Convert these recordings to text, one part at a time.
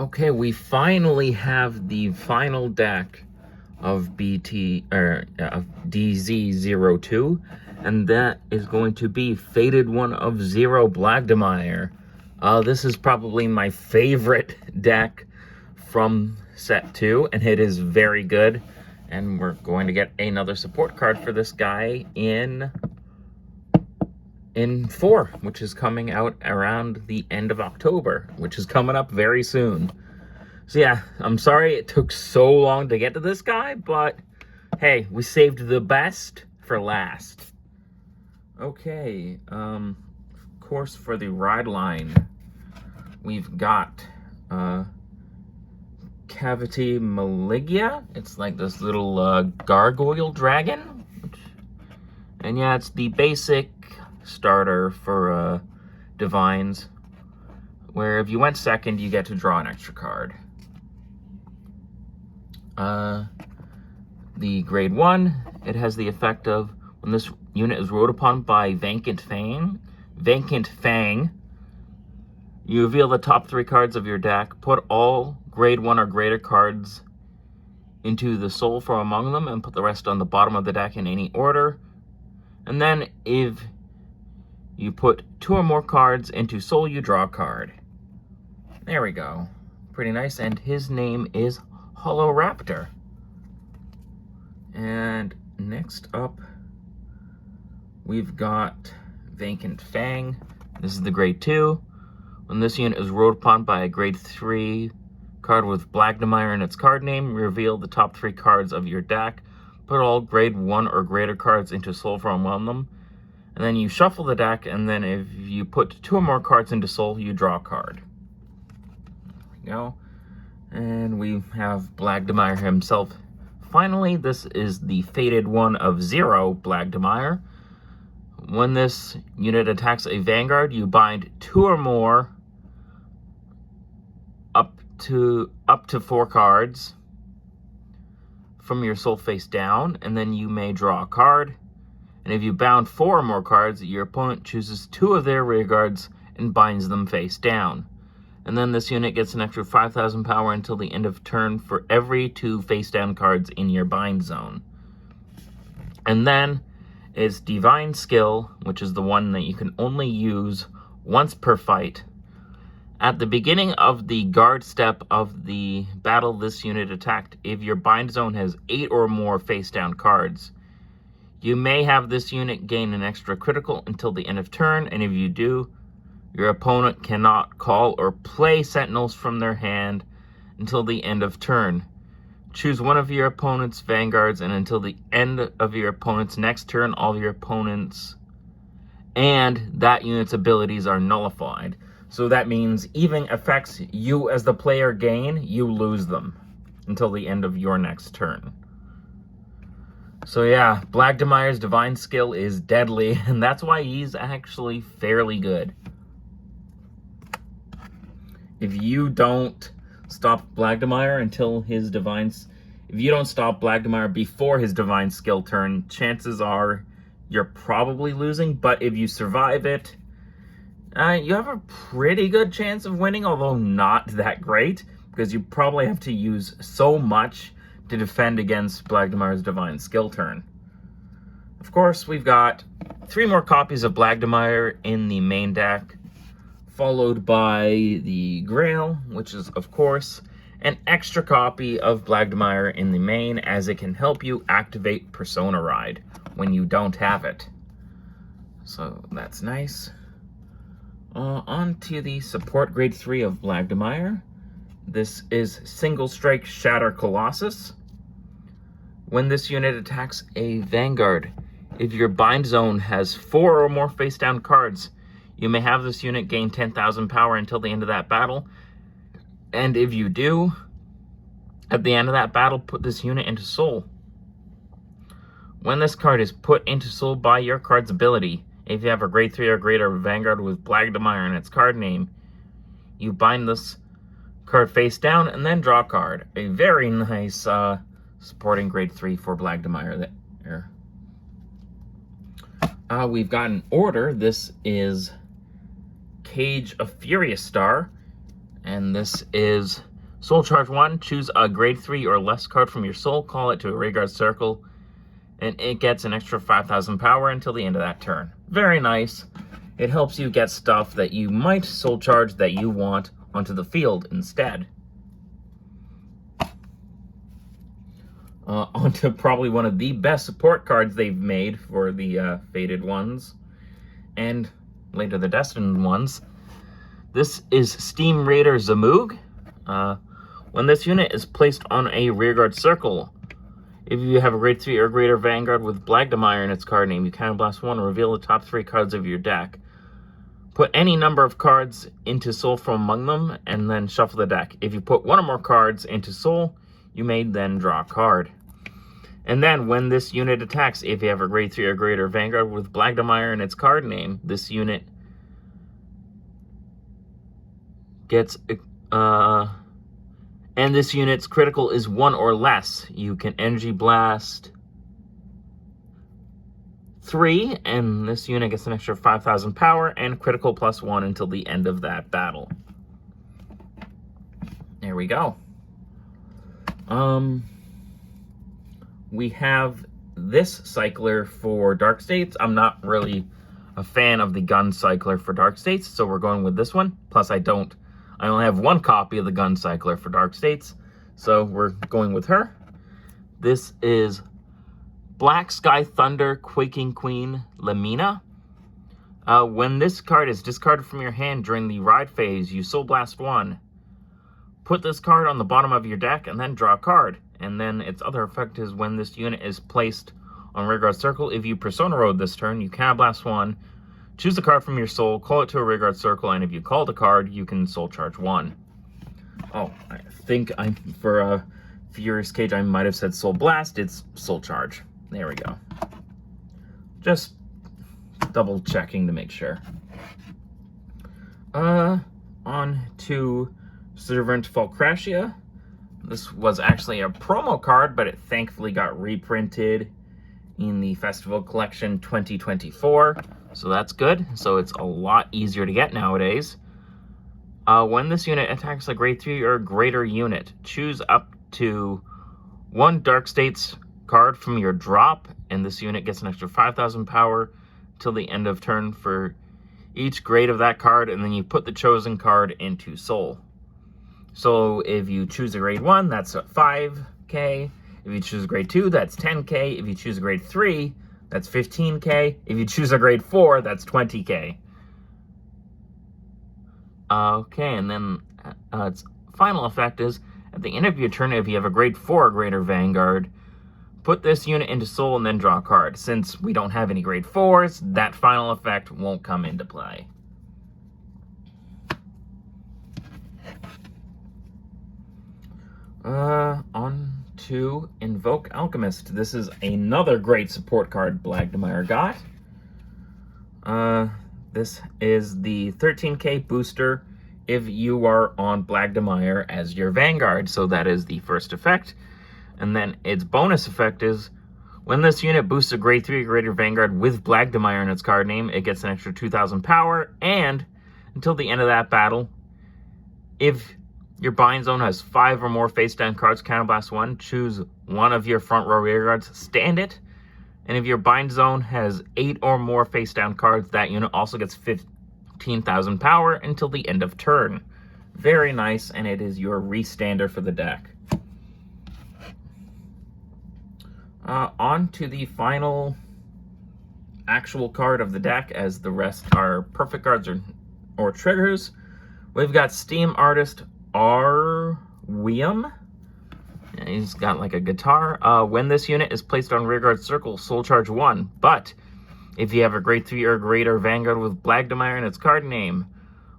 Okay, we finally have the final deck of DZ02, and that is going to be Fated One of Zero Blagdimire. This is probably my favorite deck from set 2, and it is very good. And we're going to get another support card for this guy in 4, which is coming out around the end of October, which is coming up very soon. So yeah, I'm sorry it took so long to get to this guy, but hey, we saved the best for last. Okay, of course, for the ride line, we've got Cavity Maligia. It's like this little gargoyle dragon. And yeah, it's the basic starter for DivineZ, where if you went second, you get to draw an extra card. The grade 1, it has the effect of when this unit is ruled upon by Vacant Fang, you reveal the top 3 cards of your deck, put all grade 1 or greater cards into the soul from among them, and put the rest on the bottom of the deck in any order. And then if you put 2 or more cards into soul, you draw a card. There we go. Pretty nice. And his name is Hollow Raptor. And next up, we've got Vacant Fang. This is the grade 2. When this unit is ruled upon by a grade 3 card with Blagdimire in its card name, reveal the top 3 cards of your deck. Put all grade 1 or greater cards into soul from among them. And then you shuffle the deck, and then if you put 2 or more cards into soul, you draw a card. There we go. And we have Blagdimire himself. Finally, this is the Fated One of Zero Blagdimire. When this unit attacks a Vanguard, you bind 2 or more up to 4 cards from your soul face down, and then you may draw a card. And if you bound 4 or more cards, your opponent chooses 2 of their rear guards and binds them face down. And then this unit gets an extra 5,000 power until the end of turn for every 2 face-down cards in your bind zone. And then is Divine Skill, which is the one that you can only use once per fight. At the beginning of the guard step of the battle this unit attacked, if your bind zone has 8 or more face-down cards, you may have this unit gain an extra critical until the end of turn, and if you do, your opponent cannot call or play sentinels from their hand until the end of turn. Choose one of your opponent's vanguards, and until the end of your opponent's next turn, all of your opponents and that unit's abilities are nullified. So that means even effects you as the player gain, you lose them until the end of your next turn. So yeah, Blagdimire's Divine Skill is deadly, and that's why he's actually fairly good. If you don't stop Blagdimire until his if you don't stop Blagdimire before his Divine Skill turn, chances are you're probably losing. But if you survive it, you have a pretty good chance of winning, although not that great, because you probably have to use so much to defend against Blagdimire's Divine Skill turn. Of course, we've got 3 more copies of Blagdimire in the main deck, followed by the Grail, which is, of course, an extra copy of Blagdimire in the main, as it can help you activate Persona Ride when you don't have it. So that's nice. On to the support grade 3 of Blagdimire. This is Single Strike Shatter Colossus. When this unit attacks a Vanguard, if your bind zone has 4 or more face-down cards, you may have this unit gain 10,000 power until the end of that battle. And if you do, at the end of that battle, put this unit into soul. When this card is put into soul by your card's ability, if you have a grade 3 or greater Vanguard with Blagdimire in its card name, you bind this card face down and then draw a card. A very nice supporting grade 3 for Blagdimire there. We've got an order. This is Cage of Furious Star, and this is Soul Charge 1, choose a grade 3 or less card from your soul, call it to a rearguard circle, and it gets an extra 5,000 power until the end of that turn. Very nice. It helps you get stuff that you might soul charge that you want onto the field instead. Onto probably one of the best support cards they've made for the Fated ones, and later the Destined ones. This is Steam Raider Zamoog. When this unit is placed on a rearguard circle, if you have a grade 3 or greater Vanguard with Blagdimire in its card name, you counterblast 1 and reveal the top 3 cards of your deck. Put any number of cards into Soul from among them, and then shuffle the deck. If you put 1 or more cards into Soul, you may then draw a card. And then, when this unit attacks, if you have a grade 3 or greater Vanguard with Blagdimire in its card name, this unit gets... and this unit's critical is 1 or less. You can Energy Blast 3, and this unit gets an extra 5,000 power and critical +1 until the end of that battle. There we go. We have this cycler for Dark States. I'm not really a fan of the gun cycler for Dark States, so we're going with this one. Plus, I only have 1 copy of the gun cycler for Dark States, so we're going with her. This is Black Sky Thunder Quaking Queen Lamina. When this card is discarded from your hand during the ride phase, you Soul Blast 1. Put this card on the bottom of your deck and then draw a card. And then its other effect is when this unit is placed on rearguard circle, if you Persona Road this turn, you Counterblast 1, choose a card from your soul, call it to a rearguard circle, and if you called a card, you can Soul Charge 1. Oh, I think for Furious Cage, I might have said Soul Blast. It's Soul Charge. There we go. Just double checking to make sure. On to Servant Falcratia. This was actually a promo card, but it thankfully got reprinted in the Festival Collection 2024. So that's good. So it's a lot easier to get nowadays. When this unit attacks a grade 3 or greater unit, choose up to 1 Dark States card from your drop, and this unit gets an extra 5,000 power till the end of turn for each grade of that card, and then you put the chosen card into Soul. So if you choose a grade 1, that's 5k. If you choose a grade 2, that's 10k. If you choose a grade 3, that's 15k. If you choose a grade 4, that's 20k. Okay, and then its final effect is, at the end of your turn, if you have a grade 4 or greater Vanguard, put this unit into Soul and then draw a card. Since we don't have any grade 4s, that final effect won't come into play. On to Invoke Alchemist. This is another great support card Blagdimire got. This is the 13k booster if you are on Blagdimire as your Vanguard. So that is the first effect. And then its bonus effect is, when this unit boosts a grade 3 or greater Vanguard with Blagdimire in its card name, it gets an extra 2,000 power, and until the end of that battle, if your bind zone has 5 or more face-down cards, Counterblast 1, choose one of your front row rearguards, stand it, and if your bind zone has 8 or more face-down cards, that unit also gets 15,000 power until the end of turn. Very nice, and it is your restander for the deck. On to the final actual card of the deck, as the rest are perfect cards or triggers. We've got Steam Artist Arwium. He's got like a guitar. When this unit is placed on rearguard circle, Soul Charge 1. But if you have a grade 3 or greater Vanguard with Blagdimire in its card name,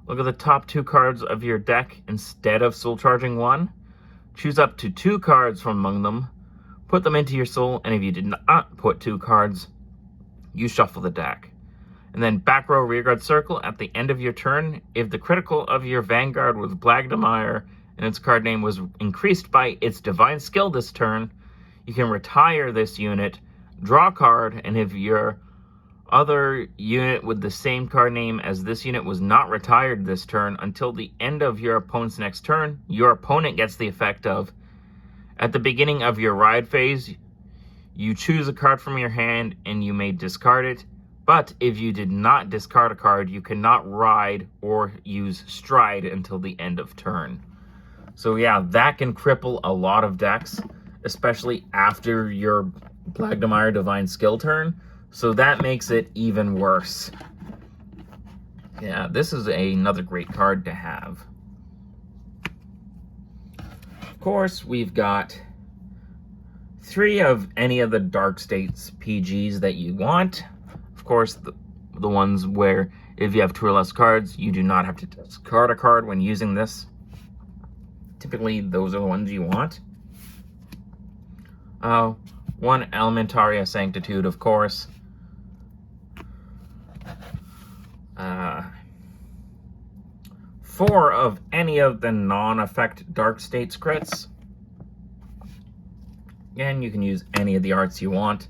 look at the top 2 cards of your deck instead of Soul Charging 1. Choose up to 2 cards from among them, put them into your Soul, and if you did not put 2 cards, you shuffle the deck. And then back row rearguard circle at the end of your turn, if the critical of your Vanguard with Blagdimire and its card name was increased by its divine skill this turn, you can retire this unit, draw a card, and if your other unit with the same card name as this unit was not retired this turn until the end of your opponent's next turn. Your opponent gets the effect of, at the beginning of your ride phase, you choose a card from your hand and you may discard it. But if you did not discard a card, you cannot ride or use stride until the end of turn. So yeah, that can cripple a lot of decks, especially after your Blagdimire Divine Skill turn. So that makes it even worse. Yeah, this is another great card to have. Of course, we've got 3 of any of the Dark States PGs that you want. Of course, the ones where if you have 2 or less cards, you do not have to discard a card when using this. Typically, those are the ones you want. 1 Elementaria Sanctitude, of course. 4 of any of the non-effect Dark States crits. Again, you can use any of the arts you want.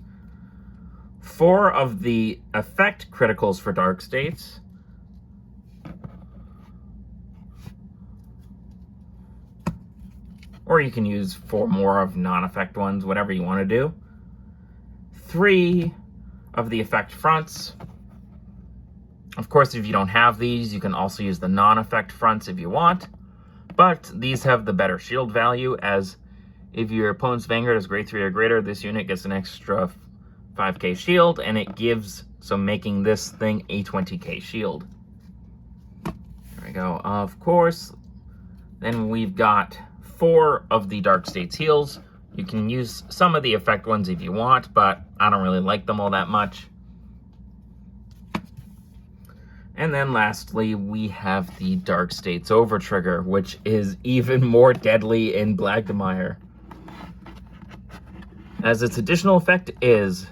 4 of the effect criticals for Dark States. Or you can use 4 more of non-effect ones, whatever you want to do. 3 of the effect fronts. Of course, if you don't have these, you can also use the non-effect fronts if you want. But these have the better shield value, as if your opponent's Vanguard is grade 3 or greater, this unit gets an extra 5k shield, and it gives, so making this thing a 20k shield. There we go. Of course, then we've got 4 of the Dark States heals. You can use some of the effect ones if you want, but I don't really like them all that much. And then lastly, we have the Dark States Overtrigger, which is even more deadly in Blagdimire. As its additional effect is,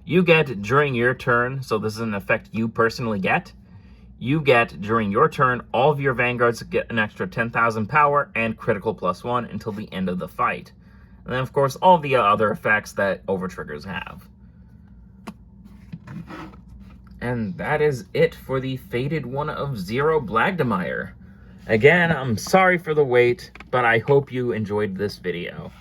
you get during your turn, so this is an effect you personally get, you get during your turn, all of your Vanguards get an extra 10,000 power and critical +1 until the end of the fight. And then of course, all the other effects that Overtriggers have. And that is it for the Fated 1 of 0 Blagdimire. Again, I'm sorry for the wait, but I hope you enjoyed this video.